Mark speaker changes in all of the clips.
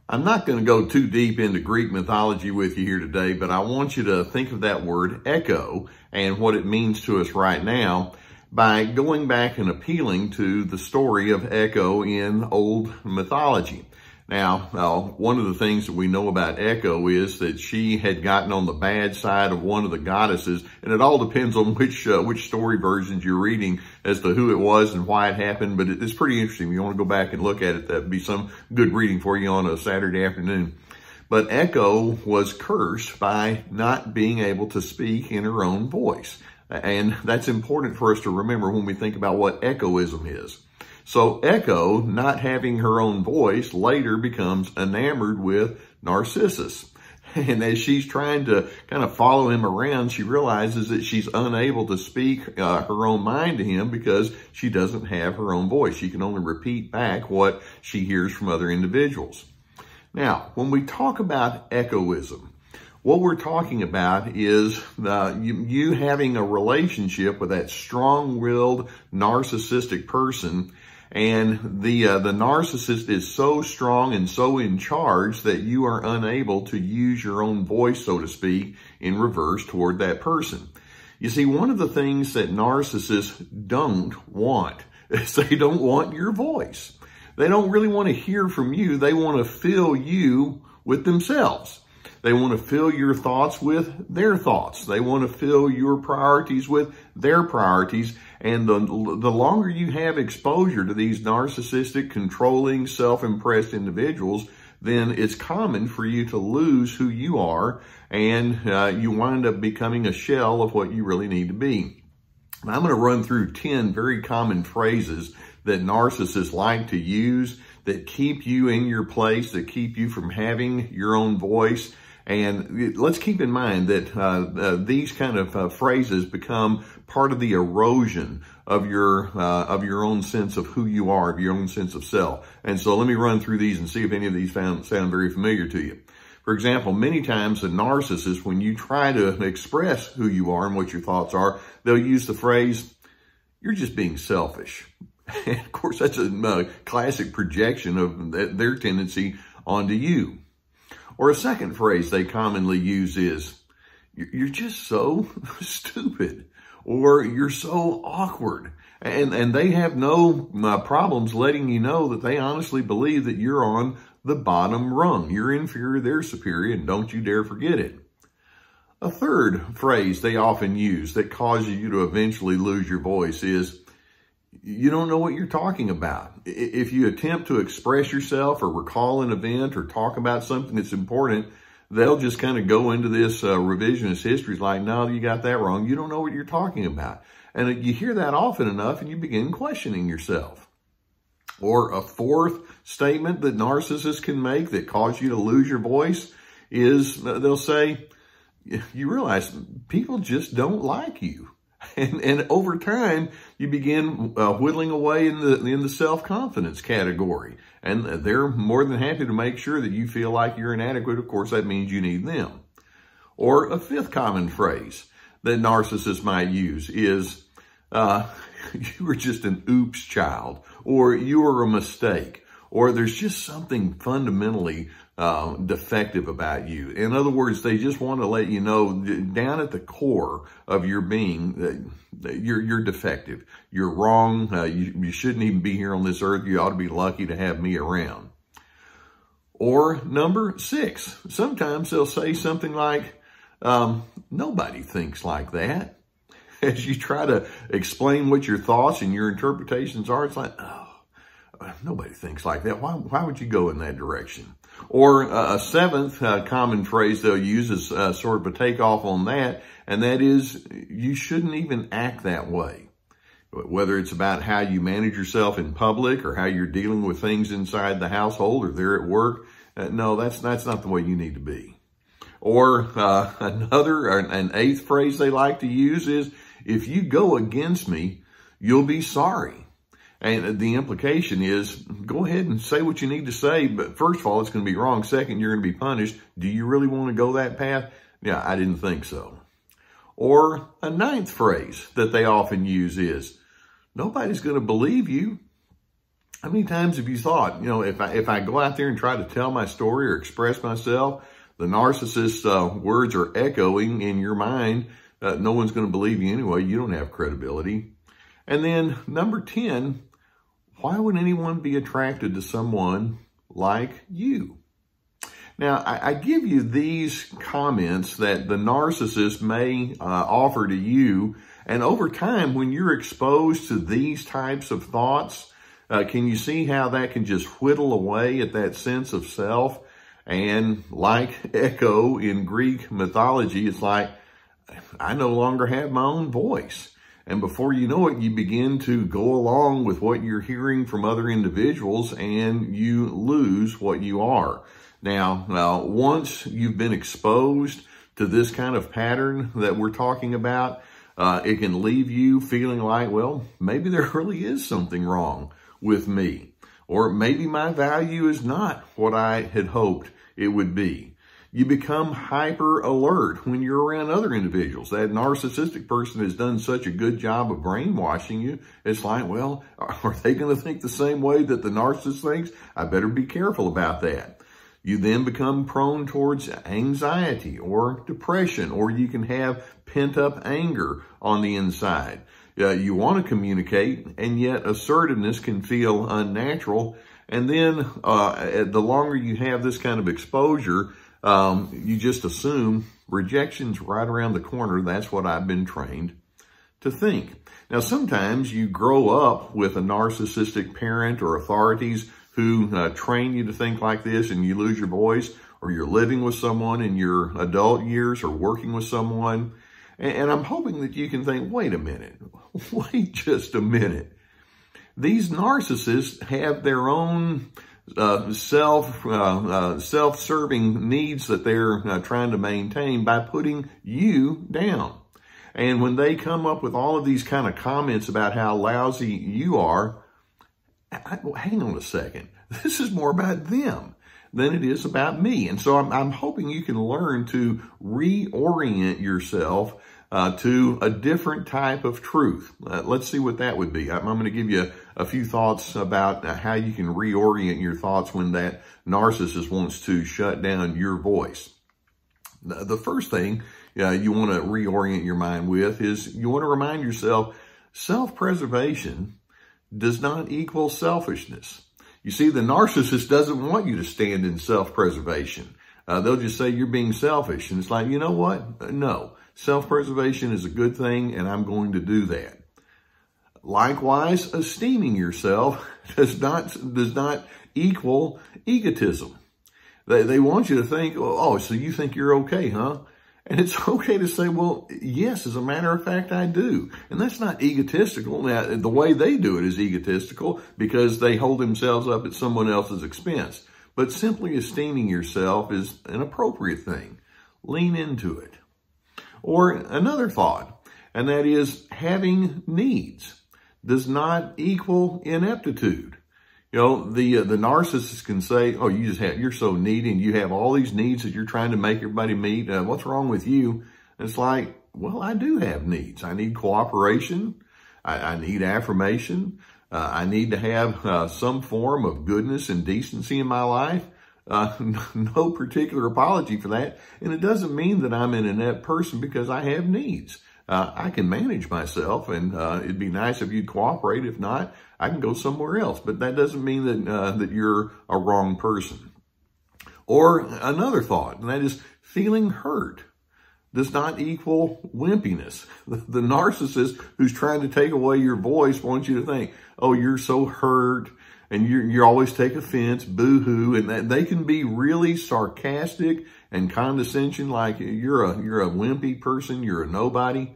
Speaker 1: I'm not going to go too deep into Greek mythology with you here today, but I want you to think of that word echo and what it means to us right now by going back and appealing to the story of Echo in old mythology. Now, one of the things that we know about Echo is that she had gotten on the bad side of one of the goddesses, and it all depends on which story versions you're reading as to who it was and why it happened, but it's pretty interesting. If you want to go back and look at it, that'd be some good reading for you on a Saturday afternoon. But Echo was cursed by not being able to speak in her own voice, and that's important for us to remember when we think about what echoism is. So Echo, not having her own voice, later becomes enamored with Narcissus. And as she's trying to kind of follow him around, she realizes that she's unable to speak her own mind to him because she doesn't have her own voice. She can only repeat back what she hears from other individuals. Now, when we talk about echoism, what we're talking about is you having a relationship with that strong-willed narcissistic person, and the narcissist is so strong and so in charge that you are unable to use your own voice, so to speak, in reverse toward that person. You see, one of the things that narcissists don't want is they don't want your voice. They don't really want to hear from you. They want to fill you with themselves. They want to fill your thoughts with their thoughts. They want to fill your priorities with their priorities. And the longer you have exposure to these narcissistic, controlling, self-impressed individuals, then it's common for you to lose who you are, and you wind up becoming a shell of what you really need to be. And I'm going to run through 10 very common phrases that narcissists like to use that keep you in your place, that keep you from having your own voice. And let's keep in mind that these kind of phrases become part of the erosion of your own sense of who you are, of your own sense of self. And so let me run through these and see if any of these sound very familiar to you. For example, many times a narcissist, when you try to express who you are and what your thoughts are, they'll use the phrase, "You're just being selfish." And of course, that's a classic projection of their tendency onto you. Or a second phrase they commonly use is, "You're just so stupid," or "You're so awkward." And they have no problems letting you know that they honestly believe that you're on the bottom rung. You're inferior, they're superior, and don't you dare forget it. A third phrase they often use that causes you to eventually lose your voice is, "You don't know what you're talking about." If you attempt to express yourself or recall an event or talk about something that's important, they'll just kind of go into this revisionist history. It's like, "No, you got that wrong. You don't know what you're talking about." And you hear that often enough and you begin questioning yourself. Or a fourth statement that narcissists can make that cause you to lose your voice is they'll say, "You realize people just don't like you." And over time, you begin whittling away in the self-confidence category. And they're more than happy to make sure that you feel like you're inadequate. Of course, that means you need them. Or a fifth common phrase that narcissists might use is, "You were just an oops child," or "You were a mistake," or "There's just something fundamentally defective about you." In other words, they just want to let you know down at the core of your being that you're defective. You're wrong. You shouldn't even be here on this earth. You ought to be lucky to have me around. Or number 6, sometimes they'll say something like, "Nobody thinks like that." As you try to explain what your thoughts and your interpretations are, it's like, "Oh, nobody thinks like that. Why would you go in that direction?" Or a seventh common phrase they'll use is sort of a takeoff on that, and that is, "You shouldn't even act that way." Whether it's about how you manage yourself in public or how you're dealing with things inside the household or there at work, no, that's not the way you need to be. Or an eighth phrase they like to use is, "If you go against me, you'll be sorry." And the implication is, go ahead and say what you need to say, but first of all, it's going to be wrong. Second, you're going to be punished. Do you really want to go that path? Yeah, I didn't think so. Or a ninth phrase that they often use is, "Nobody's going to believe you." How many times have you thought, you know, if I go out there and try to tell my story or express myself, the narcissist's words are echoing in your mind. No one's going to believe you anyway. You don't have credibility. And then number 10, why would anyone be attracted to someone like you? Now, I give you these comments that the narcissist may offer to you. And over time, when you're exposed to these types of thoughts, can you see how that can just whittle away at that sense of self? And like echo in Greek mythology, it's like, I no longer have my own voice. And before you know it, you begin to go along with what you're hearing from other individuals and you lose what you are. Now, once you've been exposed to this kind of pattern that we're talking about, it can leave you feeling like, well, maybe there really is something wrong with me. Or maybe my value is not what I had hoped it would be. You become hyper alert when you're around other individuals. That narcissistic person has done such a good job of brainwashing you. It's like, well, are they going to think the same way that the narcissist thinks? I better be careful about that. You then become prone towards anxiety or depression, or you can have pent-up anger on the inside. You want to communicate, and yet assertiveness can feel unnatural. And then the longer you have this kind of exposure, you just assume rejection's right around the corner. That's what I've been trained to think. Now, sometimes you grow up with a narcissistic parent or authorities who train you to think like this, and you lose your voice, or you're living with someone in your adult years or working with someone. And I'm hoping that you can think, wait a minute, wait just a minute. These narcissists have their own self-serving needs that they're trying to maintain by putting you down. And when they come up with all of these kind of comments about how lousy you are, hang on a second. This is more about them than it is about me. And so I'm hoping you can learn to reorient yourself to a different type of truth. Let's see what that would be. I'm going to give you a few thoughts about how you can reorient your thoughts when that narcissist wants to shut down your voice. The first thing you want to reorient your mind with is you want to remind yourself self-preservation does not equal selfishness. You see, the narcissist doesn't want you to stand in self-preservation. They'll just say you're being selfish. And it's like, you know what? No. Self-preservation is a good thing, and I'm going to do that. Likewise, esteeming yourself does not equal egotism. They want you to think, oh, so you think you're okay, huh? And it's okay to say, well, yes, as a matter of fact, I do. And that's not egotistical. Now, the way they do it is egotistical because they hold themselves up at someone else's expense. But simply esteeming yourself is an appropriate thing. Lean into it. Or another thought, and that is having needs does not equal ineptitude. You know, the narcissist can say, oh, you're so needy and you have all these needs that you're trying to make everybody meet. What's wrong with you? And it's like, well, I do have needs. I need cooperation. I need affirmation. I need to have some form of goodness and decency in my life. No particular apology for that. And it doesn't mean that I'm an inept person because I have needs. I can manage myself, and it'd be nice if you'd cooperate. If not, I can go somewhere else. But that doesn't mean that you're a wrong person. Or another thought, and that is feeling hurt does not equal wimpiness. The narcissist who's trying to take away your voice wants you to think, oh, you're so hurt, and you always take offense, boo-hoo, and that they can be really sarcastic and condescension, like you're a wimpy person, you're a nobody.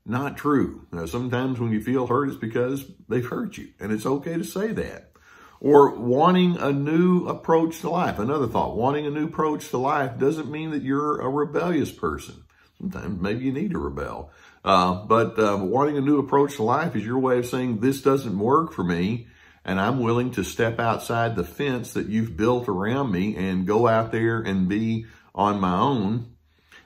Speaker 1: Not true. Now, sometimes when you feel hurt, it's because they've hurt you, and it's okay to say that. Or wanting a new approach to life. Another thought, wanting a new approach to life doesn't mean that you're a rebellious person. Sometimes maybe you need to rebel. But wanting a new approach to life is your way of saying this doesn't work for me, and I'm willing to step outside the fence that you've built around me and go out there and be on my own.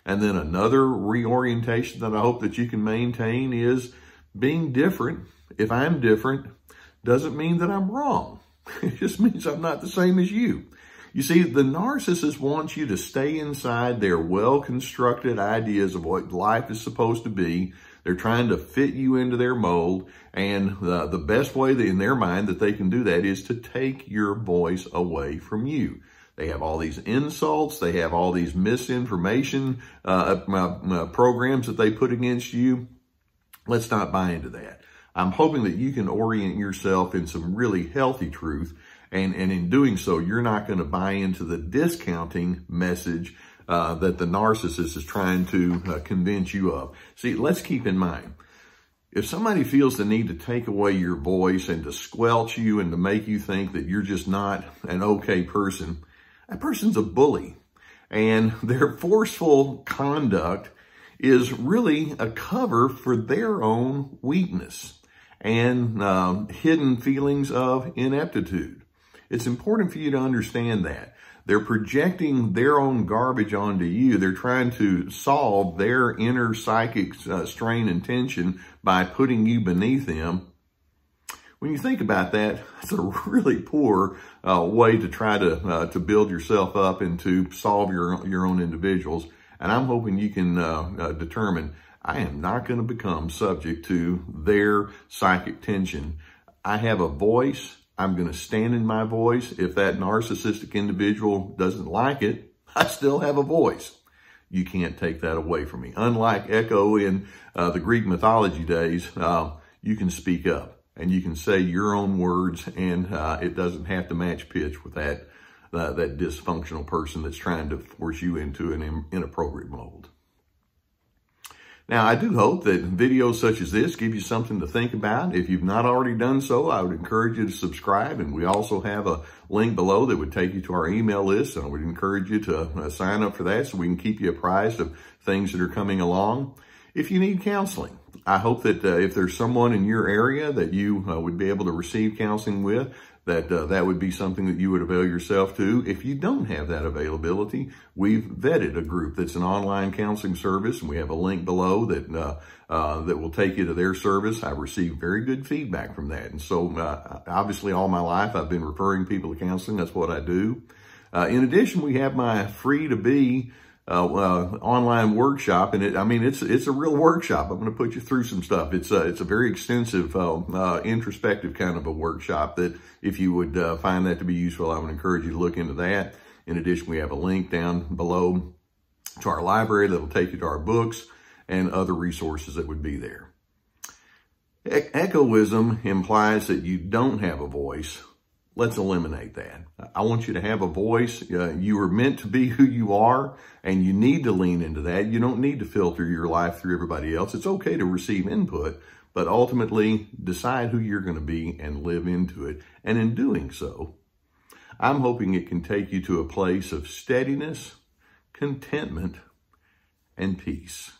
Speaker 1: And then another reorientation that I hope that you can maintain is being different. If I'm different, doesn't mean that I'm wrong. It just means I'm not the same as you. You see, the narcissist wants you to stay inside their well-constructed ideas of what life is supposed to be. They're trying to fit you into their mold, and the best way in their mind that they can do that is to take your voice away from you. They have all these insults. They have all these misinformation programs that they put against you. Let's not buy into that. I'm hoping that you can orient yourself in some really healthy truth. And in doing so, you're not going to buy into the discounting message that the narcissist is trying to convince you of. See, let's keep in mind, if somebody feels the need to take away your voice and to squelch you and to make you think that you're just not an okay person, that person's a bully. And their forceful conduct is really a cover for their own weakness and hidden feelings of ineptitude. It's important for you to understand that. They're projecting their own garbage onto you. They're trying to solve their inner psychic strain and tension by putting you beneath them. When you think about that, it's a really poor way to try to build yourself up and to solve your own individuals. And I'm hoping you can determine, I am not going to become subject to their psychic tension. I have a voice. I'm going to stand in my voice. If that narcissistic individual doesn't like it, I still have a voice. You can't take that away from me. Unlike Echo in the Greek mythology days, you can speak up and you can say your own words, and it doesn't have to match pitch with that dysfunctional person that's trying to force you into an inappropriate mold. Now, I do hope that videos such as this give you something to think about. If you've not already done so, I would encourage you to subscribe. And we also have a link below that would take you to our email list. And I would encourage you to sign up for that so we can keep you apprised of things that are coming along. If you need counseling, I hope that if there's someone in your area that you would be able to receive counseling with, that would be something that you would avail yourself to. If you don't have that availability, we've vetted a group that's an online counseling service, and we have a link below that will take you to their service. I've received very good feedback from that. And so obviously all my life I've been referring people to counseling. That's what I do. In addition, we have my free to be online workshop, and it's a real workshop. I'm going to put you through some stuff. It's a very extensive, introspective kind of a workshop that if you would find that to be useful, I would encourage you to look into that. In addition, we have a link down below to our library that'll take you to our books and other resources that would be there. Echoism implies that you don't have a voice. Let's eliminate that. I want you to have a voice. You are meant to be who you are, and you need to lean into that. You don't need to filter your life through everybody else. It's okay to receive input, but ultimately decide who you're going to be and live into it. And in doing so, I'm hoping it can take you to a place of steadiness, contentment, and peace.